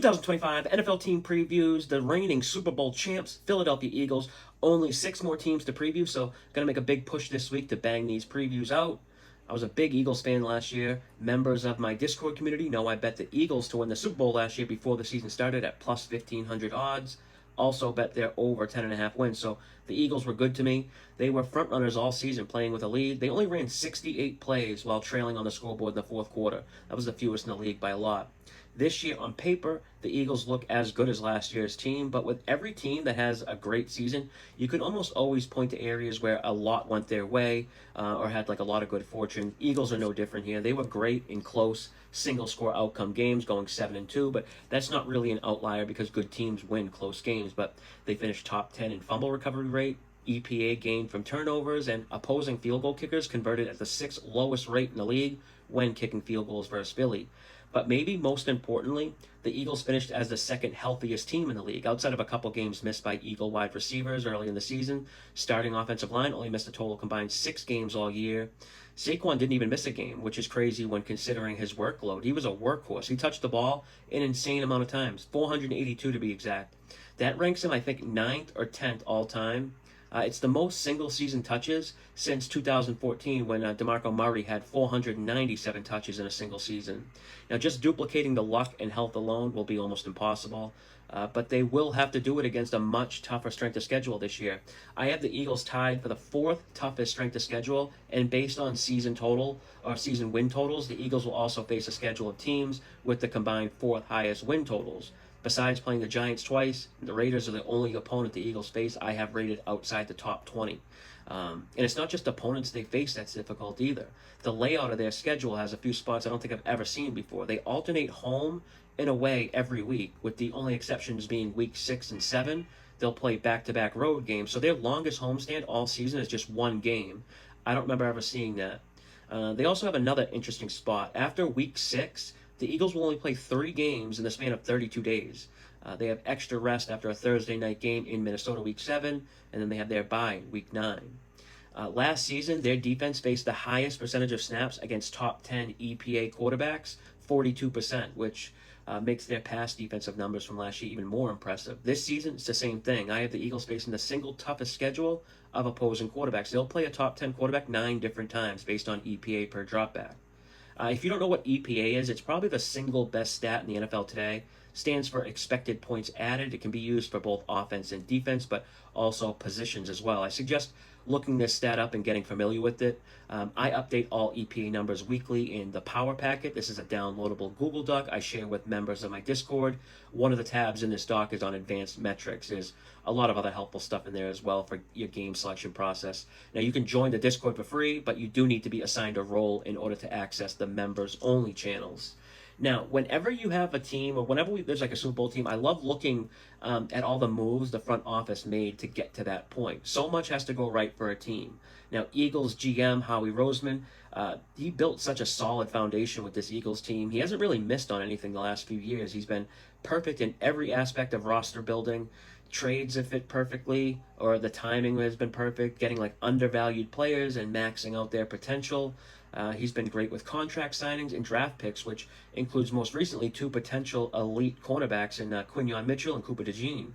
2025 NFL team previews. The reigning Super Bowl champs, Philadelphia Eagles. Only 6 more teams to preview, so gonna make a big push this week to bang these previews out. I was a big Eagles fan last year. Members of my Discord community know I bet the Eagles to win the Super Bowl last year before the season started at plus 1,500 odds. Also bet they're over 10.5 wins. So the Eagles were good to me. They were front runners all season, playing with a lead. They only ran 68 plays while trailing on the scoreboard in the fourth quarter. That was the fewest in the league by a lot. This year, on paper, the Eagles look as good as last year's team, but with every team that has a great season, you can almost always point to areas where a lot went their way or had like a lot of good fortune. Eagles are no different here. They were great in close single-score outcome games, going 7-2, but that's not really an outlier because good teams win close games. But they finished top 10 in fumble recovery rate, EPA gained from turnovers, and opposing field goal kickers converted at the 6th lowest rate in the league when kicking field goals versus Philly. But maybe most importantly, the Eagles finished as the second healthiest team in the league, outside of a couple games missed by Eagle wide receivers early in the season. Starting offensive line only missed a total combined 6 games all year. Saquon didn't even miss a game, which is crazy when considering his workload. He was a workhorse. He touched the ball an insane amount of times, 482 to be exact. That ranks him, I think, 9th or 10th all time. It's the most single-season touches since 2014 when DeMarco Murray had 497 touches in a single season. Now, just duplicating the luck and health alone will be almost impossible, but they will have to do it against a much tougher strength of schedule this year. I have the Eagles tied for the 4th toughest strength of schedule, and based on season total or season win totals, the Eagles will also face a schedule of teams with the combined 4th highest win totals. Besides playing the Giants twice, the Raiders are the only opponent the Eagles face I have rated outside the top 20. And it's not just opponents they face that's difficult either. The layout of their schedule has a few spots I don't think I've ever seen before. They alternate home and away every week, with the only exceptions being week 6 and 7. They'll play back-to-back road games, so their longest homestand all season is just 1 game. I don't remember ever seeing that. They also have another interesting spot. After week 6, the Eagles will only play 3 games in the span of 32 days. They have extra rest after a Thursday night game in Minnesota week 7, and then they have their bye week 9. Last season, their defense faced the highest percentage of snaps against top 10 EPA quarterbacks, 42%, which makes their pass defensive numbers from last year even more impressive. This season, it's the same thing. I have the Eagles facing the single toughest schedule of opposing quarterbacks. They'll play a top 10 quarterback 9 different times based on EPA per dropback. If you don't know what EPA is, it's probably the single best stat in the NFL today. Stands for expected points added. It can be used for both offense and defense, but also positions as well. I suggest looking this stat up and getting familiar with it. I update all EPA numbers weekly in the Power Packet. This is a downloadable Google Doc I share with members of my Discord. One of the tabs in this doc is on advanced metrics. There's a lot of other helpful stuff in there as well for your game selection process. Now, you can join the Discord for free, but you do need to be assigned a role in order to access the members-only channels. Now, whenever you have a team, or whenever there's like a Super Bowl team, I love looking at all the moves the front office made to get to that point. So much has to go right for a team. Now, Eagles GM Howie Roseman, he built such a solid foundation with this Eagles team. He hasn't really missed on anything the last few years. He's been perfect in every aspect of roster building. Trades have fit perfectly, or the timing has been perfect, getting like undervalued players and maxing out their potential. He's been great with contract signings and draft picks, which includes most recently 2 potential elite cornerbacks in Quinyon Mitchell and Cooper DeJean.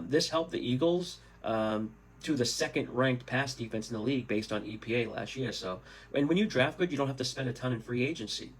This helped the Eagles to the 2nd ranked pass defense in the league based on EPA last year. So, and when you draft good, you don't have to spend a ton in free agency.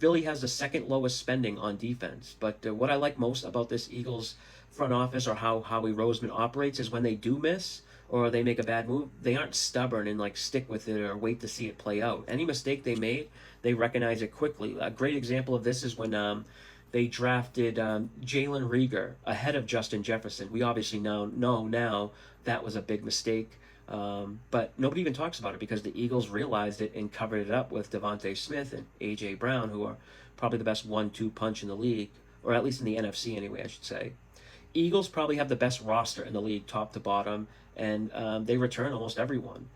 Philly has the 2nd lowest spending on defense. But what I like most about this Eagles front office, or how Howie Roseman operates, is when they do miss or they make a bad move, they aren't stubborn and like stick with it or wait to see it play out. Any mistake they made, they recognize it quickly. A great example of this is when they drafted Jalen Reagor ahead of Justin Jefferson. We obviously know now that was a big mistake, but nobody even talks about it because the Eagles realized it and covered it up with Devontae Smith and A.J. Brown, who are probably the best 1-2 punch in the league, or at least in the NFC anyway, I should say. Eagles probably have the best roster in the league, top to bottom, and they return almost everyone.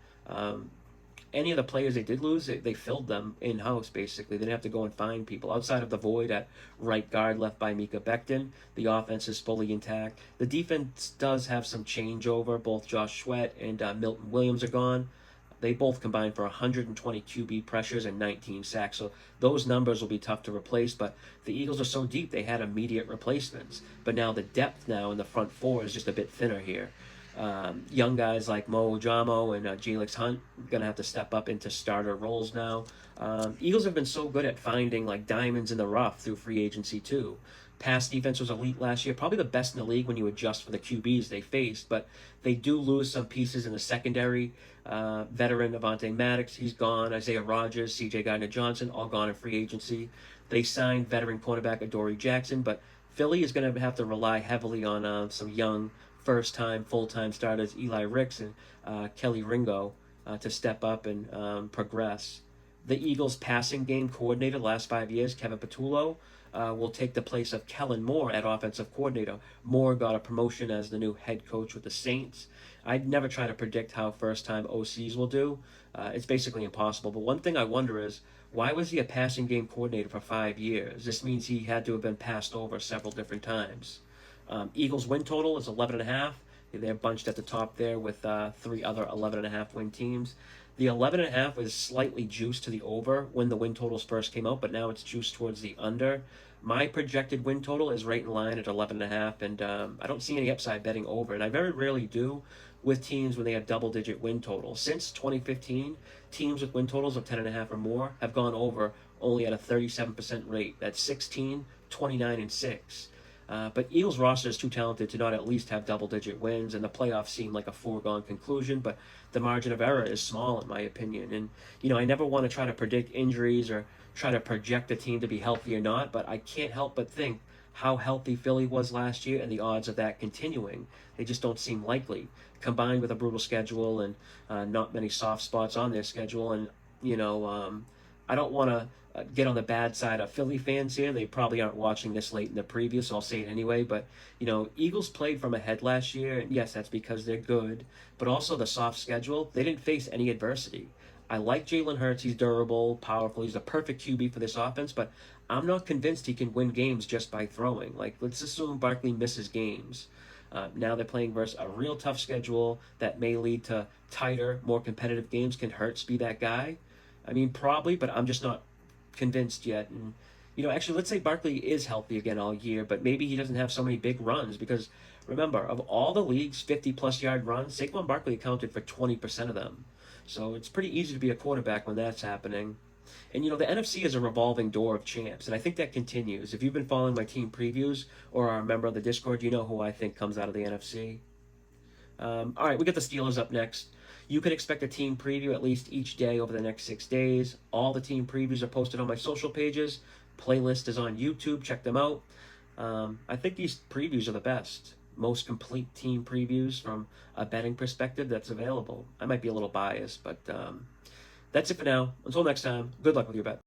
Any of the players they did lose, they filled them in-house, basically. They didn't have to go and find people. Outside of the void at right guard left by Mika Becton, the offense is fully intact. The defense does have some changeover. Both Josh Sweat and Milton Williams are gone. They both combined for 120 QB pressures and 19 sacks. So those numbers will be tough to replace, but the Eagles are so deep they had immediate replacements. But now the depth now in the front four is just a bit thinner here. Young guys like Mo Ujamo and Jalix Hunt going to have to step up into starter roles now. Eagles have been so good at finding like diamonds in the rough through free agency too. Pass defense was elite last year, probably the best in the league when you adjust for the QBs they faced, but they do lose some pieces in the secondary. Veteran Avonte Maddox, he's gone. Isaiah Rodgers, C.J. Gardner-Johnson, all gone in free agency. They signed veteran cornerback Adoree Jackson, but Philly is going to have to rely heavily on some young first-time, full-time starters, Eli Ricks and Kelly Ringo, to step up and progress. The Eagles' passing game coordinator the last 5 years, Kevin Patullo, will take the place of Kellen Moore at offensive coordinator. Moore got a promotion as the new head coach with the Saints. I'd never try to predict how first-time OCs will do. It's basically impossible. But one thing I wonder is, why was he a passing game coordinator for 5 years? This means he had to have been passed over several different times. Eagles win total is 11.5. They're bunched at the top there with 3 other 11.5 win teams. The 11.5 was slightly juiced to the over when the win totals first came out, but now it's juiced towards the under. My projected win total is right in line at 11.5, and I don't see any upside betting over. And I very rarely do with teams when they have double-digit win totals. Since 2015, teams with win totals of 10.5 or more have gone over only at a 37% rate. That's 16, 29, and 6. But Eagles' roster is too talented to not at least have double-digit wins, and the playoffs seem like a foregone conclusion, but the margin of error is small, in my opinion. And, I never want to try to predict injuries or try to project a team to be healthy or not, but I can't help but think how healthy Philly was last year and the odds of that continuing. They just don't seem likely, combined with a brutal schedule and not many soft spots on their schedule. And, I don't want to get on the bad side of Philly fans here. They probably aren't watching this late in the preview, so I'll say it anyway. But, Eagles played from ahead last year, and yes, that's because they're good. But also the soft schedule, they didn't face any adversity. I like Jalen Hurts. He's durable, powerful. He's a perfect QB for this offense, but I'm not convinced he can win games just by throwing. Like, let's assume Barkley misses games. Now they're playing versus a real tough schedule that may lead to tighter, more competitive games. Can Hurts be that guy? I mean, probably, but I'm just not convinced yet. And, actually, let's say Barkley is healthy again all year, but maybe he doesn't have so many big runs because, remember, of all the league's 50-plus yard runs, Saquon Barkley accounted for 20% of them. So it's pretty easy to be a quarterback when that's happening. And, the NFC is a revolving door of champs, and I think that continues. If you've been following my team previews or are a member of the Discord, you know who I think comes out of the NFC. All right, we got the Steelers up next. You can expect a team preview at least each day over the next 6 days. All the team previews are posted on my social pages. Playlist is on YouTube. Check them out. I think these previews are the best. Most complete team previews from a betting perspective that's available. I might be a little biased, but that's it for now. Until next time, good luck with your bet.